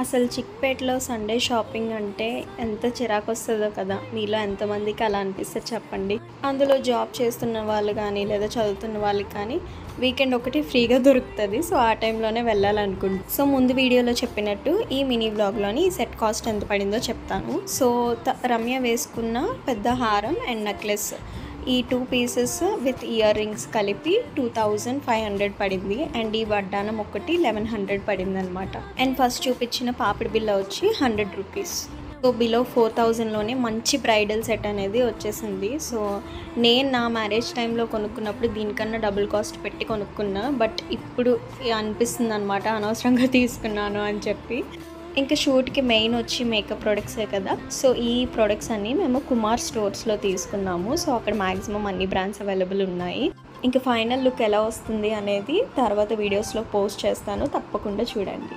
అసలు చిక్పేటలో Sunday shopping అంటే ఎంత చిరాకొస్తదో కదా! మీలో ఎంతమందికి అలా అనిపిస్తది చెప్పండి. అందులో జాబ్ చేస్తున్న వాళ్ళు గానీ, లేదా చదువుతున్న వాళ్ళకి కానీ వీకెండ్ ఒకటి ఫ్రీగా దొరుకుతది. సో, ఆ టైంలోనే వెళ్ళాలనుకుంటా. ముందు వీడియోలో చెప్పినట్టు ఈ మినీ వ్లాగ్‌లోని ఈ సెట్ కాస్ట్ ఎంత పడిందో చెప్తాను. రమ్య వేసుకున్న పెద్ద హారం అండ్ నెక్లెస్ ఈ 2 పీసెస్ విత్ ఇయర్ రింగ్స్ కలిపి 2500 పడింది. అండ్ ఈ వడ్డానం ఒకటి 1100 పడిందనమాట. అండ్ ఫస్ట్ చూపించిన పాపిడి బిల్ల వచ్చి 100 రూపీస్. సో బిలో 4000లోనే మంచి బ్రైడల్ సెట్ అనేది వచ్చేసింది. సో నేను నా మ్యారేజ్ టైంలో కొనుక్కున్నప్పుడు దీనికన్నా డబుల్ కాస్ట్ పెట్టి కొనుక్కున్నా. బట్ ఇప్పుడు అనిపిస్తుంది అనమాట అనవసరంగా తీసుకున్నాను అని చెప్పి. ఇంకా షూట్కి మెయిన్ వచ్చి మేకప్ ప్రొడక్ట్సే కదా. సో ఈ ప్రొడక్ట్స్ అన్నీ మేము కుమార్ స్టోర్స్లో తీసుకున్నాము. సో అక్కడ మ్యాక్సిమం అన్ని బ్రాండ్స్ అవైలబుల్ ఉన్నాయి. ఇంకా ఫైనల్ లుక్ ఎలా వస్తుంది అనేది తర్వాత వీడియోస్లో పోస్ట్ చేస్తాను, తప్పకుండా చూడండి.